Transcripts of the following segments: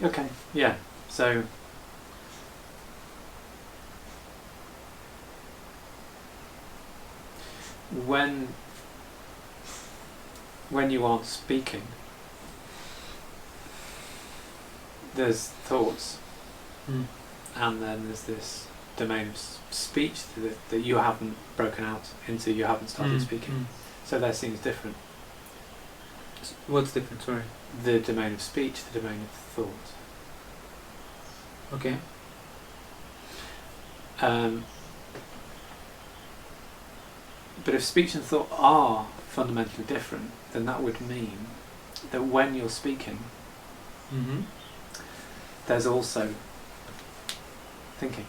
Okay, yeah. So when you aren't speaking, there's thoughts, and then there's this domain of speech that you haven't broken out into, you haven't started speaking. So that seems different. What's different, sorry? The domain of speech, the domain of thought. Okay. But if speech and thought are fundamentally different, then that would mean that when you're speaking, there's also thinking.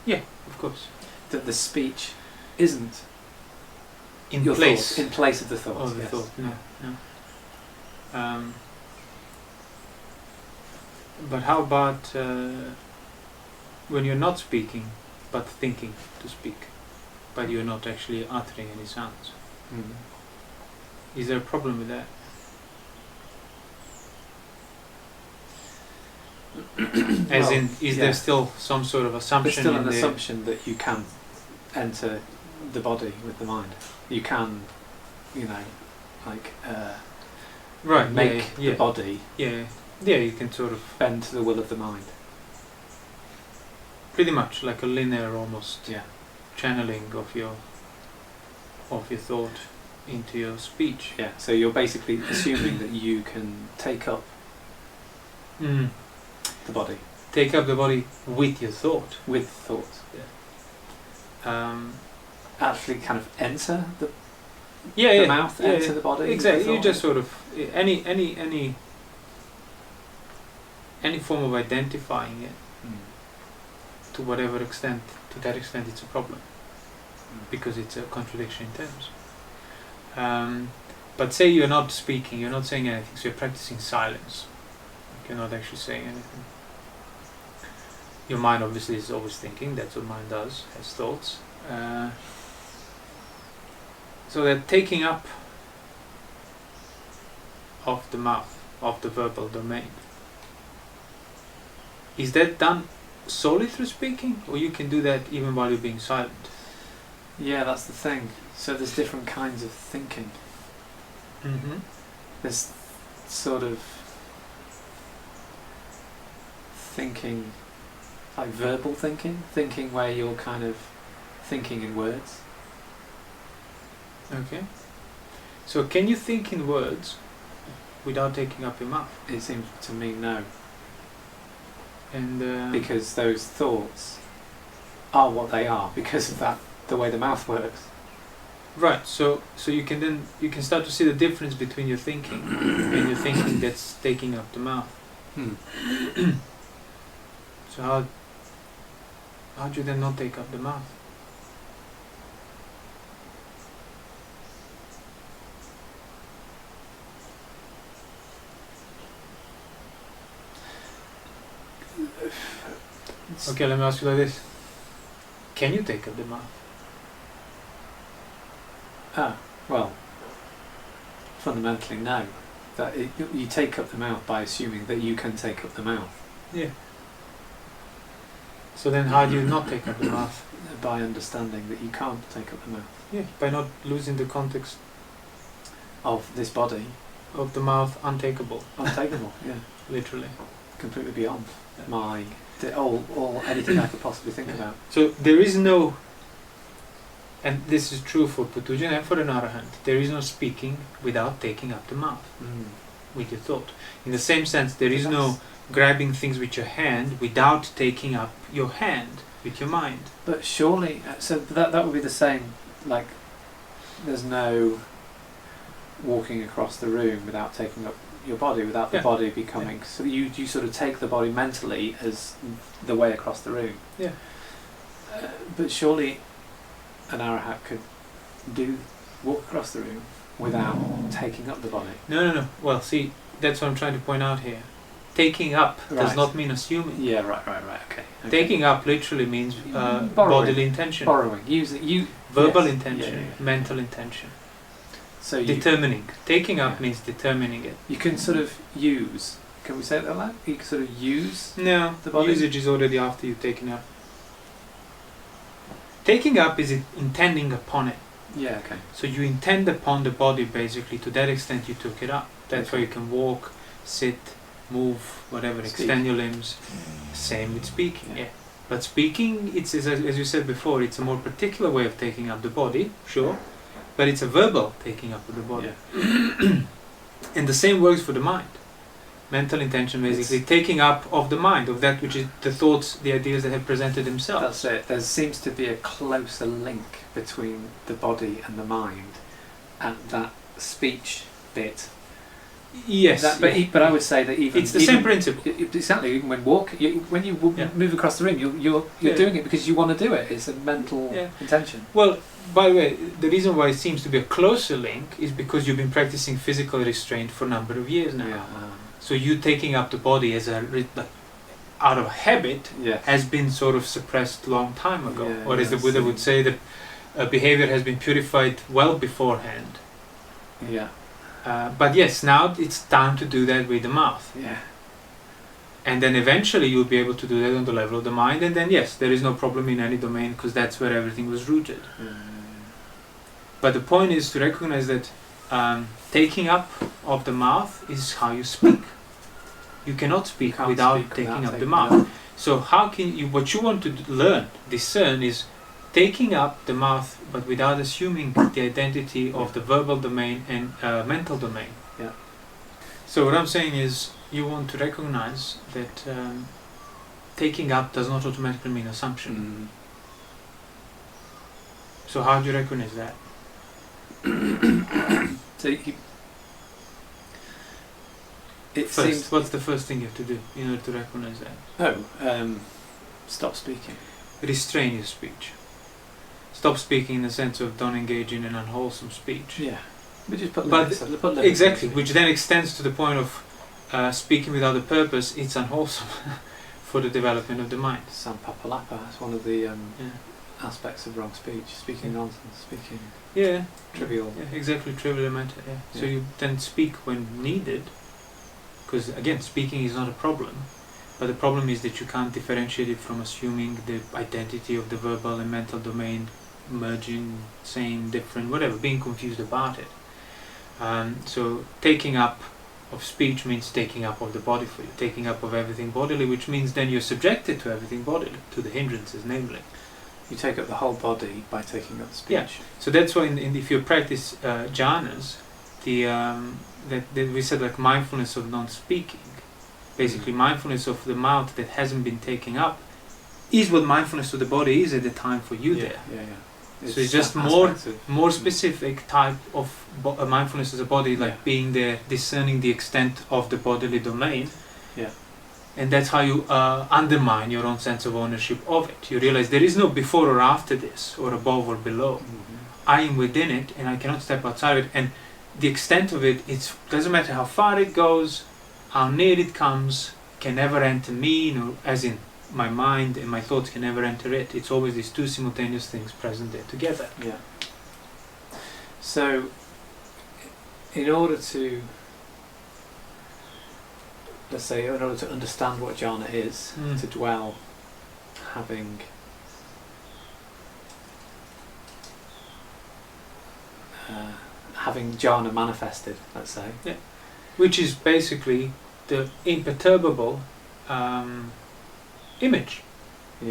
Yeah, of course. That the speech isn't in your place. Thoughts, in place of the thought. Of the thought. No. But how about when you're not speaking, but thinking to speak, but you're not actually uttering any sounds? Is there a problem with that? As in, is there still some sort of assumption? There's still an assumption that you can enter the body with the mind. You can, make the body. Yeah, you can sort of bend to the will of the mind. Pretty much like a linear, almost channeling of your thought into your speech. Yeah. So you're basically assuming that you can take up the body. Take up the body with your thought. With thought. Yeah. Actually, kind of enter the mouth, enter the body. Exactly. You just sort of any form of identifying it to whatever extent. To that extent, it's a problem because it's a contradiction in terms. But say you're not speaking, you're not saying anything, so you're practicing silence. You're not actually saying anything. Your mind obviously is always thinking. That's what mind does. Has thoughts. So that taking up of the mouth, of the verbal domain, is that done solely through speaking, or you can do that even while you're being silent? Yeah, that's the thing. So there's different kinds of thinking. There's sort of thinking, like verbal thinking where you're kind of thinking in words. Okay. So can you think in words without taking up your mouth? It seems to me no. And because those thoughts are what they are because of that, the way the mouth works. Right. So you can start to see the difference between your thinking and your thinking that's taking up the mouth. So how do you then not take up the mouth? Okay, let me ask you like this. Can you take up the mouth? Well, fundamentally no. That you take up the mouth by assuming that you can take up the mouth. Yeah. So then how do you not take up the mouth? By understanding that you can't take up the mouth. Yeah, by not losing the context of this body. Of the mouth untakeable. Untakeable, yeah. Literally. Completely beyond all anything I could possibly think about. So there is no, and this is true for Putujan and for an Arahant, there is no speaking without taking up the mouth with your thought. In the same sense, there is no grabbing things with your hand without taking up your hand with your mind. But surely, so that would be the same, like there's no walking across the room without taking up your body, without the body becoming... So you sort of take the body mentally as the way across the room. Yeah. But surely an arahat could walk across the room without taking up the body. No. Well, see, that's what I'm trying to point out here. Taking up does not mean assuming. Yeah, right, okay. Taking up literally means bodily intention. Borrowing. Verbal intention, mental intention. So determining. Taking up means determining it. You can sort of use Can we say it that way? You can sort of use No, the body? usage is already after you've taken up. Taking up is intending upon it. Yeah, okay. So you intend upon the body basically, to that extent you took it up. That's why you can walk, sit, move, whatever, Speak. extend your limbs. Same with speaking, Yeah. yeah. But speaking, it's as you said before, it's a more particular way of taking up the body, sure, but it's a verbal taking up of the body. Yeah. And the same works for the mind. Mental intention basically taking up of the mind, of that which is the thoughts, the ideas that have presented themselves. That's it. There seems to be a closer link between the body and the mind, and that speech bit. Yes, But I would say that even it's the same principle. Exactly. Even when when you move across the room, you're doing it because you want to do it. It's a mental intention. Well, by the way, the reason why it seems to be a closer link is because you've been practicing physical restraint for a number of years now. Yeah. So you taking up the body as out of habit has been sort of suppressed long time ago. Or as the Buddha would say, that behavior has been purified well beforehand. Yeah. But yes, now it's time to do that with the mouth. Yeah. And then eventually you'll be able to do that on the level of the mind, and then yes, there is no problem in any domain because that's where everything was rooted. But the point is to recognize that taking up of the mouth is how you speak. You cannot speak without taking up the mouth. So how can you, what you want to learn, discern, is taking up the mouth but without assuming the identity of the verbal domain and mental domain. Yeah. So what I'm saying is, you want to recognize that taking up does not automatically mean assumption. So how do you recognize that? So First, what's the first thing you have to do in order to recognize that? Stop speaking. Restrain your speech. Stop speaking in the sense of don't engage in an unwholesome speech. Yeah. We just put limits. limits. Exactly, which then extends to the point of speaking without a purpose. It's unwholesome for the development of the mind. Sampapalapa is one of the aspects of wrong speech. Speaking nonsense, speaking trivial. Yeah, exactly, trivial matter. Yeah. So you then speak when needed, because again, speaking is not a problem, but the problem is that you can't differentiate it from assuming the identity of the verbal and mental domain, merging, same, different, whatever, being confused about it. So taking up of speech means taking up of the body for you, taking up of everything bodily, which means then you're subjected to everything bodily, to the hindrances, namely. You take up the whole body by taking up the speech. Yeah. So that's why if you practice jhanas, that we said like mindfulness of non-speaking, basically mindfulness of the mouth that hasn't been taken up, is what mindfulness of the body is at the time for you there. So it's just more specific type of mindfulness of the body, like being there, discerning the extent of the bodily domain. Yeah. And that's how you undermine your own sense of ownership of it. You realize there is no before or after this, or above or below. I am within it, and I cannot step outside of it. And the extent of it, it doesn't matter how far it goes, how near it comes, can never enter me, as in my mind and my thoughts can never enter it. It's always these two simultaneous things present there together. Yeah. So, in order to, let's say, in order to understand what jhana is, to dwell, having jhana manifested, let's say. Yeah. Which is basically the imperturbable image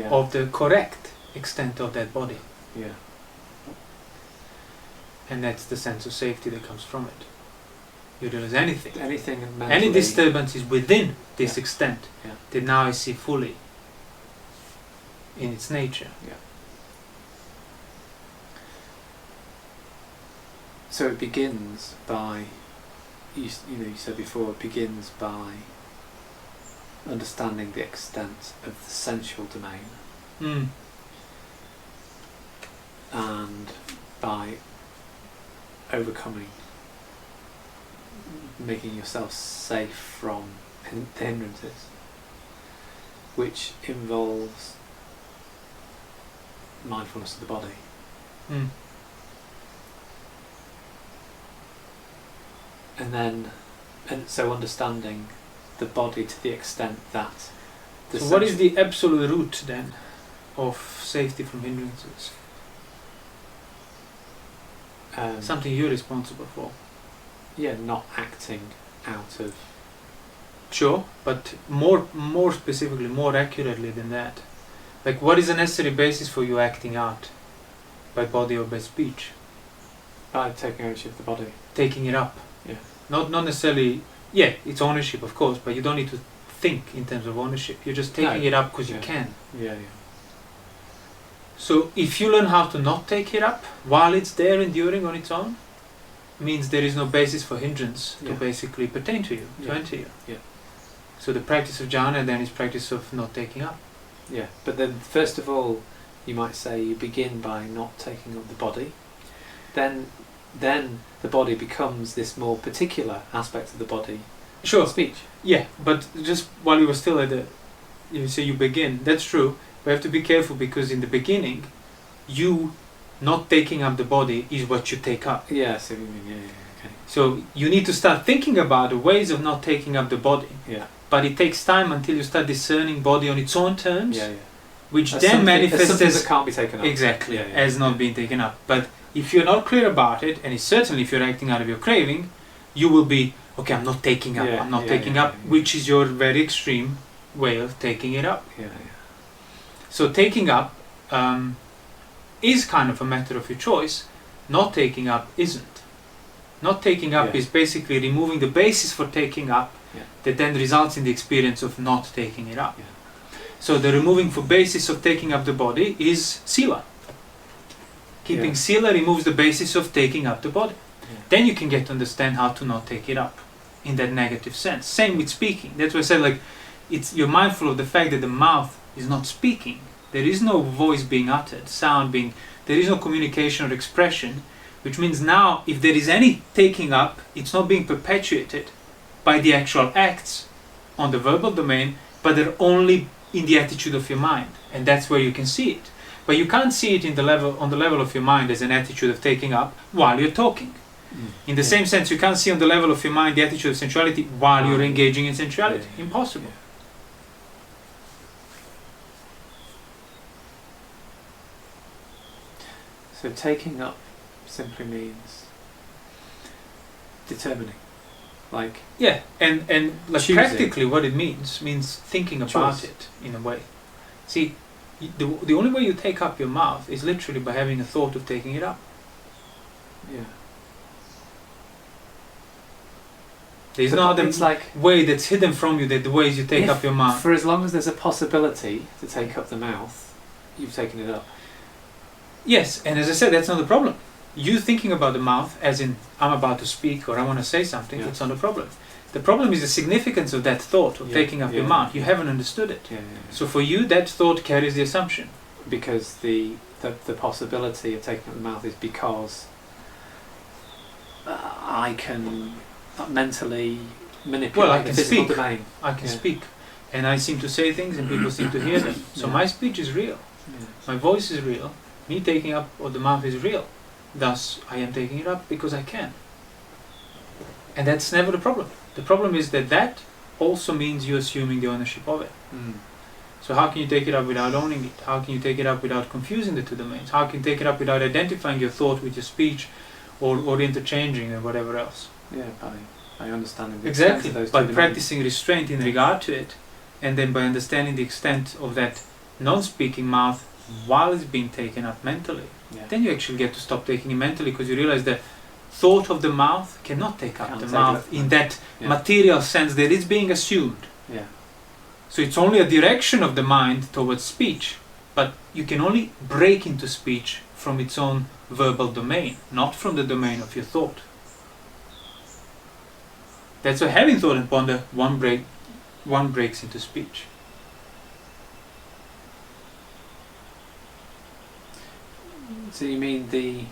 of the correct extent of that body. Yeah. And that's the sense of safety that comes from it. You realize anything mentally, any disturbance is within this extent that now I see fully in its nature. Yeah. So it begins by, you said before, it begins by understanding the extent of the sensual domain, and by overcoming, making yourself safe from the hindrances, which involves mindfulness of the body. And so understanding the body to the extent that. So what is the absolute root then of safety from hindrances? Something you're responsible for. Yeah, not acting out of. Sure, but more specifically, more accurately than that. Like, what is the necessary basis for you acting out, by body or by speech? By taking ownership of the body. Taking it up. Yeah. Not necessarily. Yeah, it's ownership, of course, but you don't need to think in terms of ownership. You're just taking it up because you can. Yeah. So if you learn how to not take it up while it's there enduring on its own, means there is no basis for hindrance to basically pertain to you, to enter you. Yeah. So the practice of jhana then is practice of not taking up. Yeah, but then first of all, you might say you begin by not taking up the body. Then the body becomes this more particular aspect of the body. Sure. Speech. Yeah, but just while you were still at you say you begin. That's true. We have to be careful because in the beginning, you not taking up the body is what you take up. Yeah, so you mean, okay. So you need to start thinking about the ways of not taking up the body. Yeah. But it takes time until you start discerning body on its own terms. Yeah. Which As then manifests as that can't be taken up. Exactly, as not being taken up. But if you're not clear about it, and it's certainly if you're acting out of your craving, you will be, okay, I'm not taking up, I'm not taking up, which is your very extreme way of taking it up. Yeah. So taking up is kind of a matter of your choice. Not taking up isn't. Not taking up is basically removing the basis for taking up that then results in the experience of not taking it up. Yeah. So the removing for basis of taking up the body is sila. Keeping sila removes the basis of taking up the body. Yeah. Then you can get to understand how to not take it up in that negative sense. Same with speaking. That's why I said, like, you're mindful of the fact that the mouth is not speaking. There is no voice being uttered, sound being, there is no communication or expression, which means now if there is any taking up, it's not being perpetuated by the actual acts on the verbal domain, but they're only in the attitude of your mind, and that's where you can see it. But you can't see it on the level of your mind as an attitude of taking up while you're talking. In the same sense, you can't see on the level of your mind the attitude of sensuality while you're engaging in sensuality. Impossible. So taking up simply means determining. Like and like practically what it means thinking about it in a way. See, the only way you take up your mouth is literally by having a thought of taking it up. Yeah. There's no other way that's hidden from you that the ways you take up your mouth. For as long as there's a possibility to take up the mouth, you've taken it up. Yes, and as I said, that's not the problem. You thinking about the mouth, as in I'm about to speak or I want to say something, that's not a problem. The problem is the significance of that thought of taking up your mouth. You haven't understood it. So for you, that thought carries the assumption. Because the possibility of taking up the mouth is because I can mentally manipulate the physical domain. I can speak, and I seem to say things, and people seem to hear them. So my speech is real. My voice is real. Me taking up of the mouth is real. Thus, I am taking it up because I can. And that's never the problem. The problem is that also means you're assuming the ownership of it. So how can you take it up without owning it? How can you take it up without confusing the two domains? How can you take it up without identifying your thought with your speech or interchanging or whatever else? Yeah, by understanding the extent of those by two practicing restraint in regard to it, and then by understanding the extent of that non-speaking mouth while it's being taken up mentally. Then you actually get to stop taking it mentally because you realize that thought of the mouth cannot take up the mouth in that material sense that it's being assumed. So it's only a direction of the mind towards speech, but you can only break into speech from its own verbal domain, not from the domain of your thought. That's why having thought and ponder, one breaks into speech. So you mean the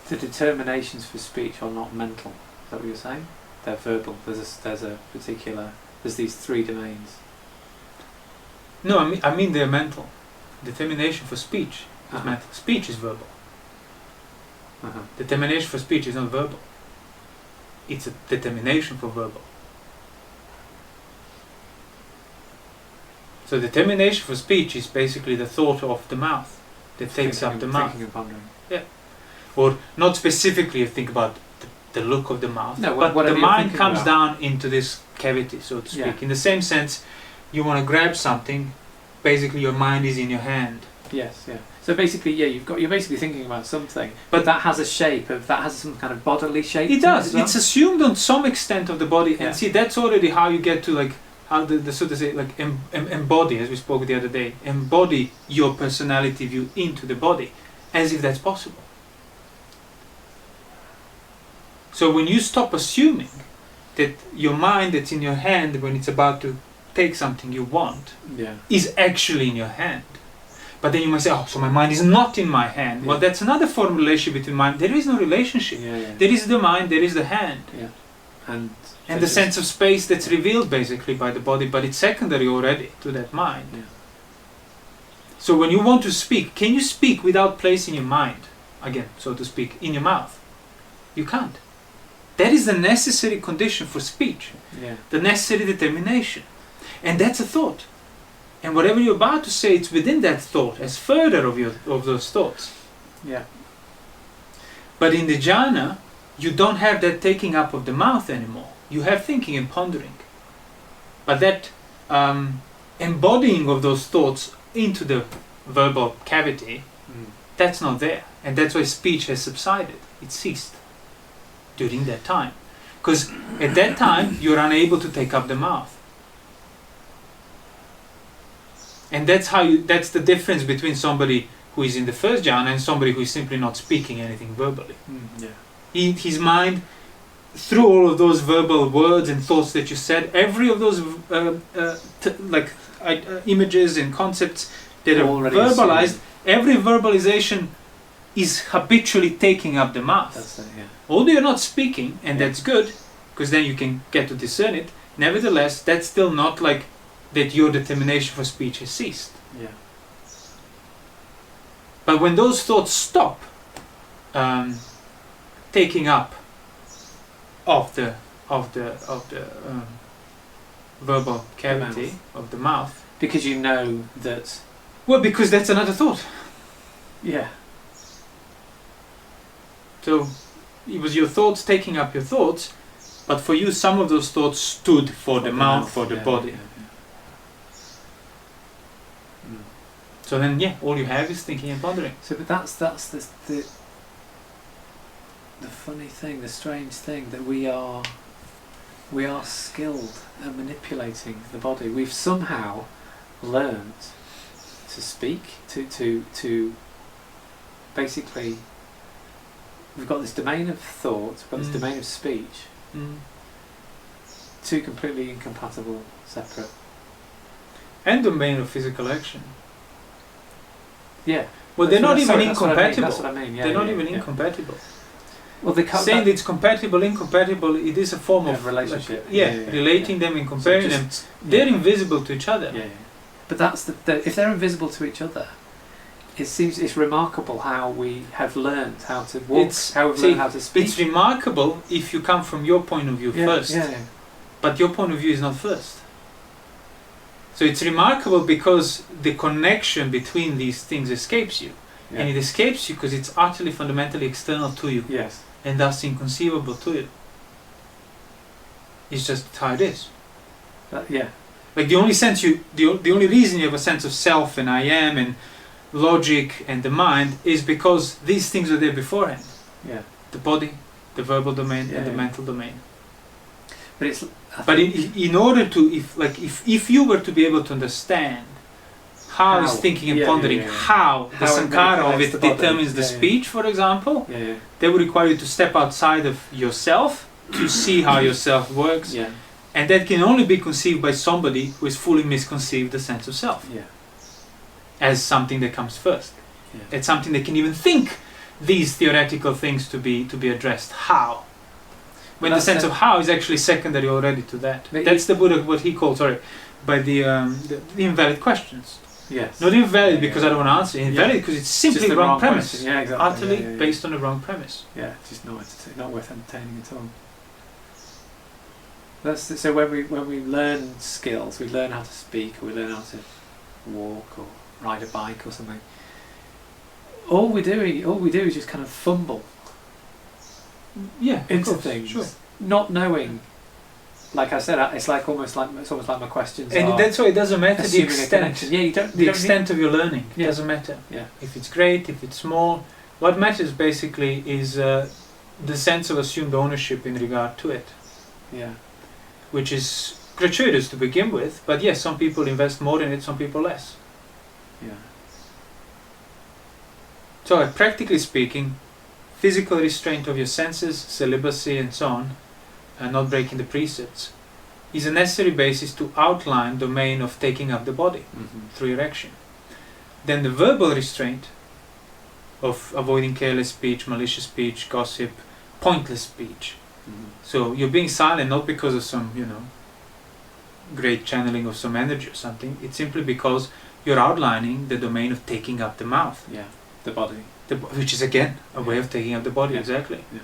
determinations for speech are not mental? Is that what you're saying? They're verbal. There's these three domains. No, I mean they're mental. Determination for speech is mental. Speech is verbal. Determination for speech is not verbal. it's a determination for verbal. So determination for speech is basically the thought of the mouth that takes up the mouth. Thinking and pondering. Or not specifically you think about the look of the mouth, No, but the mind comes about. down into this cavity, so to speak. Yeah. In the same sense, you want to grab something, basically your mind is in your hand. Yes, yeah. So basically, yeah, you're basically thinking about something, but that has a shape that has some kind of bodily shape. It does. as well? It's assumed on some extent of the body, Yeah. and see, that's already how you get to like how the so to say like embody, as we spoke the other day, embody your personality view into the body, as if that's possible. So when you stop assuming that your mind that's in your hand when it's about to take something you want Yeah. is actually in your hand. But then you might say, oh, so my mind is not in my hand. Yeah. Well, that's another form of relationship between mind. There is no relationship. Yeah, yeah. There is the mind, there is the hand. Yeah. And The sense of space that's revealed basically by the body, but it's secondary already to that mind. Yeah. So when you want to speak, can you speak without placing your mind, again, so to speak, in your mouth? You can't. That is the necessary condition for speech, Yeah. the necessary determination. And that's a thought. And whatever you're about to say, it's within that thought, as further of those thoughts. Yeah. But in the jhana, you don't have that taking up of the mouth anymore. You have thinking and pondering. But that embodying of those thoughts into the verbal cavity, that's not there. And that's why speech has subsided. It ceased during that time. Because at that time, you're unable to take up the mouth. And that's the difference between somebody who is in the first jhana and somebody who is simply not speaking anything verbally. Yeah. His mind, through all of those verbal words and thoughts that you said, every of those images and concepts that are Already verbalized, assumed. every verbalization is habitually taking up the mouth. That's it, yeah. Although you're not speaking, and Yeah. that's good, because then you can get to discern it, nevertheless, that's still not like that your determination for speech has ceased. Yeah. But when those thoughts stop taking up of the verbal cavity of the mouth, Because you know that. well, because that's another thought. Yeah. So it was your thoughts taking up your thoughts, but for you, some of those thoughts stood for the mouth, for the yeah, body. yeah, yeah. So then, yeah, all you have is thinking and pondering. So, but that's the funny thing, the strange thing, that we are skilled at manipulating the body. We've somehow learned to speak, to basically, we've got this domain of thought, we've got this domain of speech, two completely incompatible, separate. And domain of physical action. Yeah. Well, they're not even That's what I mean, incompatible. That's what I mean. Yeah, They're not yeah, even yeah. incompatible. Well, they can't. Saying that it's compatible, incompatible, it is a form of relationship. like, relating them and comparing them. They're invisible to each other. Yeah, yeah. But that's if they're invisible to each other, it seems it's remarkable how we have learned how to walk, how we've learned how to speak. It's remarkable if you come from your point of view first. Yeah, yeah. But your point of view is not first. So it's remarkable because the connection between these things escapes you. Yeah. And it escapes you because it's utterly fundamentally external to you. Yes. And thus inconceivable to you. It's just how it is. Yeah. Like the only sense the only reason you have a sense of self and I am and logic and the mind is because these things were there beforehand. Yeah. The body, the verbal domain, Yeah, and the yeah. mental domain. But it's. But in order to, if you were to be able to understand how is thinking and pondering, how the sankhara of it determines the speech, for example, that would require you to step outside of yourself to see how yourself works. Yeah. And that can only be conceived by somebody who has fully misconceived the sense of self Yeah. as something that comes first. Yeah. It's something that can even think these theoretical things to be addressed. How? When the sense of how is actually secondary already to that. That's the Buddha, what he called, by the invalid questions. Yes. Not invalid because I don't want to answer. Invalid because it's simply just the wrong premise. question. Yeah, exactly. Utterly based on the wrong premise. Yeah, just not worth entertaining at all. So when we learn skills, we learn how to speak, or we learn how to walk or ride a bike or something. All we do is just kind of fumble into things, sure. not knowing. Like I said, it's almost like my questions. And that's why it doesn't matter the extent. Yeah, you don't. The extent of your learning doesn't matter. Yeah. If it's great, if it's small, what matters basically is the sense of assumed ownership in regard to it. Yeah. Which is gratuitous to begin with, but yes, some people invest more in it, some people less. Yeah. So, practically speaking, physical restraint of your senses, celibacy, and so on, and not breaking the precepts, is a necessary basis to outline domain of taking up the body through erection. Then the verbal restraint of avoiding careless speech, malicious speech, gossip, pointless speech. So you're being silent not because of some, great channeling of some energy or something. It's simply because you're outlining the domain of taking up the mouth. Yeah, the body. Which is again a way of taking up the body, exactly. Yeah.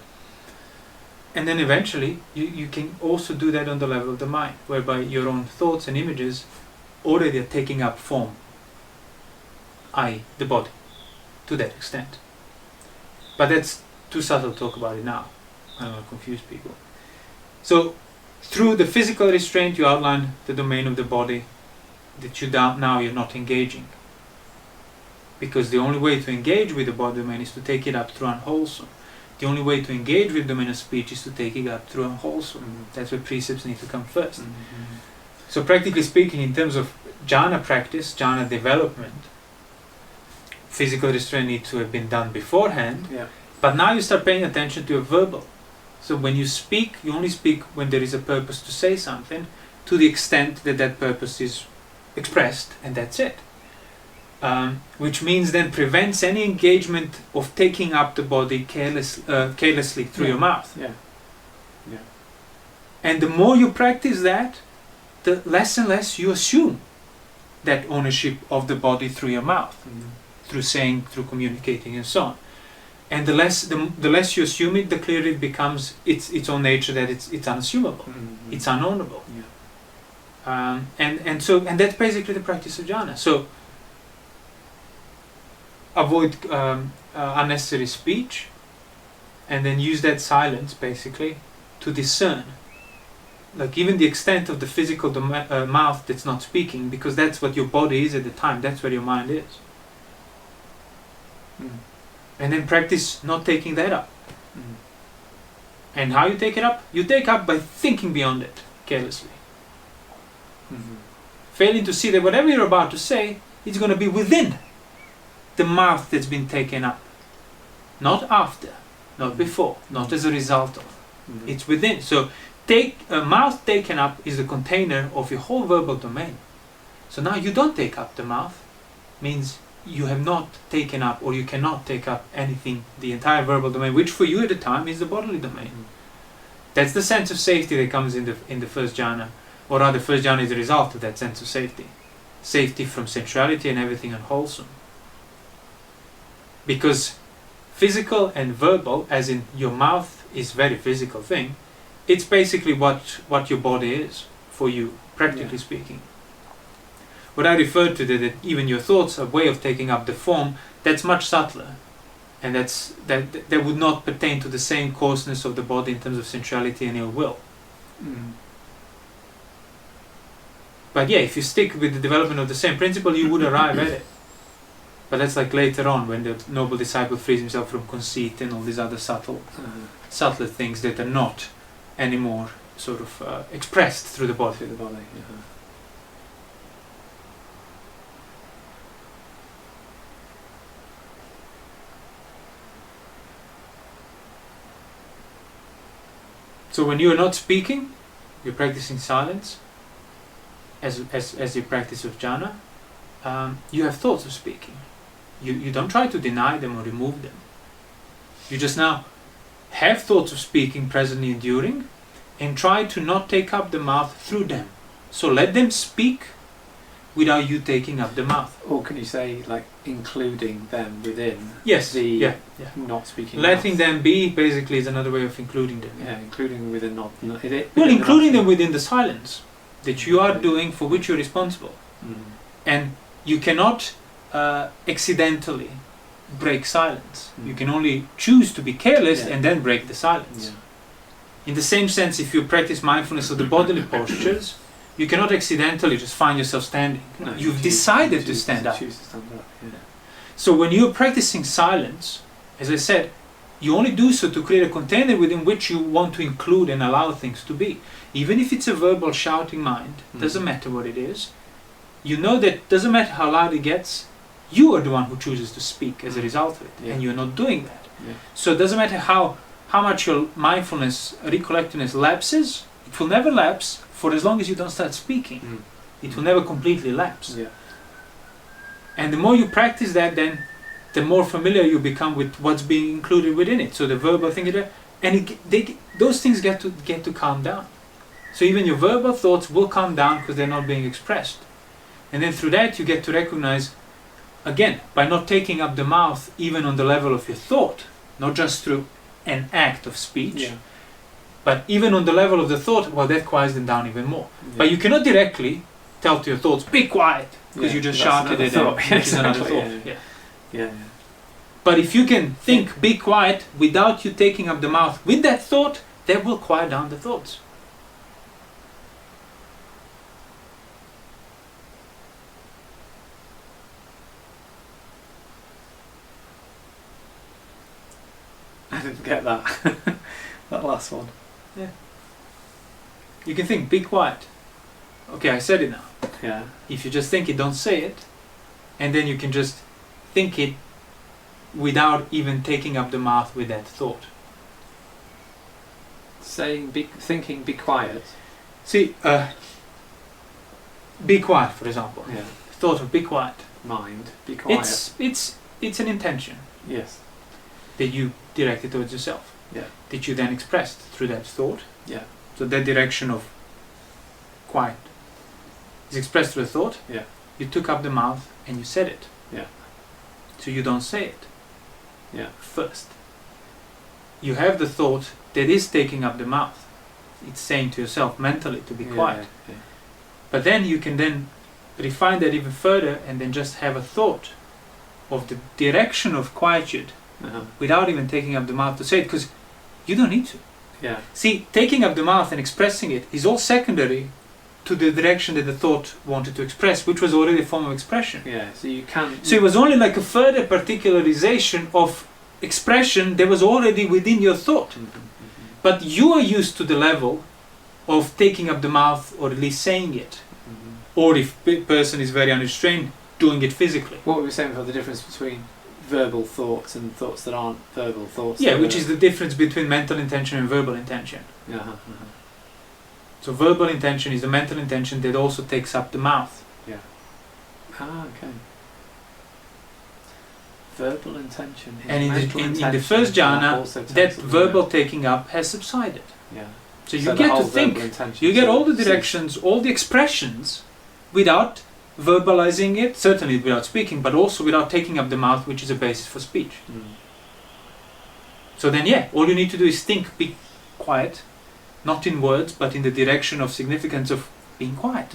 And then eventually you can also do that on the level of the mind, whereby your own thoughts and images already are taking up form, i.e. the body, to that extent. But that's too subtle to talk about it now. I don't want to confuse people. So through the physical restraint you outline the domain of the body that now you're not engaging. Because the only way to engage with the body domain is to take it up through unwholesome. The only way to engage with the domain of speech is to take it up through unwholesome. That's where precepts need to come first. So practically speaking, in terms of jhana practice, jhana development, physical restraint needs to have been done beforehand, but now you start paying attention to your verbal. So when you speak, you only speak when there is a purpose to say something, to the extent that that purpose is expressed, and that's it. Which means then prevents any engagement of taking up the body carelessly through your mouth. And the more you practice that, the less and less you assume that ownership of the body through your mouth, through saying, through communicating, and so on. And the less you assume it, the clearer it becomes its own nature, that it's unassumable, it's unownable. And that's basically the practice of jhana. So avoid unnecessary speech, and then use that silence basically to discern, like even the extent of the physical mouth that's not speaking, because that's what your body is at the time, that's where your mind is. And then practice not taking that up. And how you take it up? You take up by thinking beyond it carelessly. Failing to see that whatever you're about to say is going to be within the mouth that's been taken up. Not after, not before, not as a result of. It's within. So mouth taken up is the container of your whole verbal domain. So now you don't take up the mouth, means you have not taken up, or you cannot take up anything, the entire verbal domain, which for you at the time is the bodily domain. That's the sense of safety that comes in the first jhana, or rather first jhana is a result of that sense of safety. Safety from sensuality and everything unwholesome. Because physical and verbal, as in your mouth is very physical thing, it's basically what your body is for you, practically speaking. What I referred to, that even your thoughts are a way of taking up the form, that's much subtler. And that would not pertain to the same coarseness of the body in terms of sensuality and ill will. But if you stick with the development of the same principle, you would arrive at it. But that's like later on, when the noble disciple frees himself from conceit and all these other subtler things that are not anymore sort of expressed through the body. So when you are not speaking, you're practicing silence, as you practice with jhana, you have thoughts of speaking. You don't try to deny them or remove them. You just now have thoughts of speaking presently enduring, and try to not take up the mouth through them. So let them speak, without you taking up the mouth. Or can you say, like, including them within Yes, the not speaking letting mouth? them be, basically, is another way of including them. Yeah, including within not Well, including them within the silence that you are doing, for which you're responsible. And you cannot accidentally break silence. You can only choose to be careless and then break the silence. In the same sense, if you practice mindfulness of the bodily postures, you cannot accidentally just find yourself standing. No, You've decided to stand up. Choose to stand up. Yeah. So when you're practicing silence, as I said, you only do so to create a container within which you want to include and allow things to be. Even if it's a verbal shouting mind, doesn't matter what it is, you know that doesn't matter how loud it gets, you are the one who chooses to speak as a result of it, and you're not doing that. So it doesn't matter how much your mindfulness, recollectedness lapses, it will never lapse for as long as you don't start speaking. It will never completely lapse. And the more you practice that, then the more familiar you become with what's being included within it. So the verbal thing, and those things get to calm down. So even your verbal thoughts will calm down because they're not being expressed. And then through that you get to recognize, again, by not taking up the mouth even on the level of your thought, not just through an act of speech, but even on the level of the thought, well, that quiets them down even more. But you cannot directly tell to your thoughts, be quiet, because you just shouted it out, which is another thought. But if you can think, be quiet, without you taking up the mouth with that thought, that will quiet down the thoughts. I didn't get that. That last one. You can think, be quiet. Okay, I said it now. Yeah. If you just think it, don't say it. And then you can just think it without even taking up the mouth with that thought. Thinking, be quiet. See, be quiet, for example. Thought of be quiet. Mind, be quiet. It's an intention. Yes. That you directed towards yourself. That you then expressed through that thought. So that direction of quiet is expressed through a thought. You took up the mouth and you said it. So you don't say it. First. You have the thought that is taking up the mouth. It's saying to yourself mentally to be quiet. But then you can then refine that even further and then just have a thought of the direction of quietude without even taking up the mouth to say it, because you don't need to. See, taking up the mouth and expressing it is all secondary to the direction that the thought wanted to express, which was already a form of expression. So you can. So it was only like a further particularization of expression that was already within your thought. But you are used to the level of taking up the mouth, or at least saying it. Or if the person is very unrestrained, doing it physically. What were we saying about the difference between verbal thoughts and thoughts that aren't verbal thoughts? Which is the difference between mental intention and verbal intention. So verbal intention is the mental intention that also takes up the mouth. Okay. Verbal intention. And in the first jhana, that verbal taking up has subsided. So you get to think, you get all the directions, all the expressions, without verbalizing it, certainly without speaking, but also without taking up the mouth, which is a basis for speech. So then all you need to do is think, be quiet, not in words, but in the direction of significance of being quiet,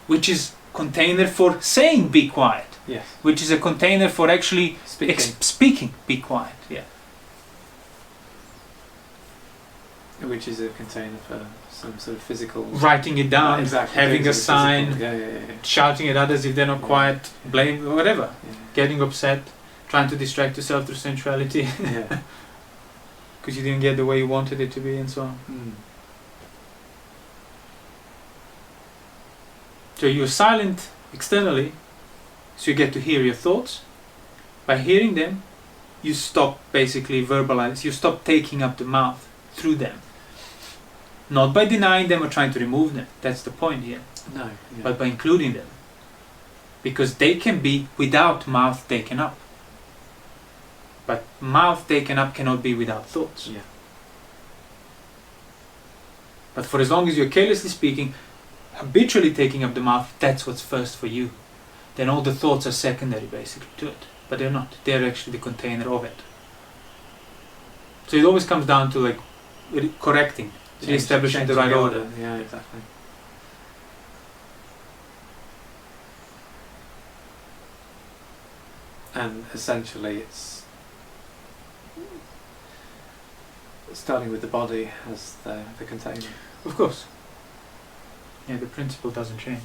which is container for saying be quiet, which is a container for actually speaking be quiet, which is a container for some sort of physical... Writing it down, having a sign, shouting at others if they're not quiet, blame, whatever, getting upset, trying to distract yourself through sensuality, because you didn't get the way you wanted it to be, and so on. So you're silent externally, so you get to hear your thoughts. By hearing them, you stop basically verbalizing, you stop taking up the mouth through them. Not by denying them or trying to remove them, that's the point here. But by including them. Because they can be without mouth taken up. But mouth taken up cannot be without thoughts. But for as long as you're carelessly speaking, habitually taking up the mouth, that's what's first for you. Then all the thoughts are secondary basically to it. But they're not. They're actually the container of it. So it always comes down to like correcting, re-establishing the right order. Yeah, exactly. And essentially it's starting with the body as the container. Of course. Yeah, the principle doesn't change.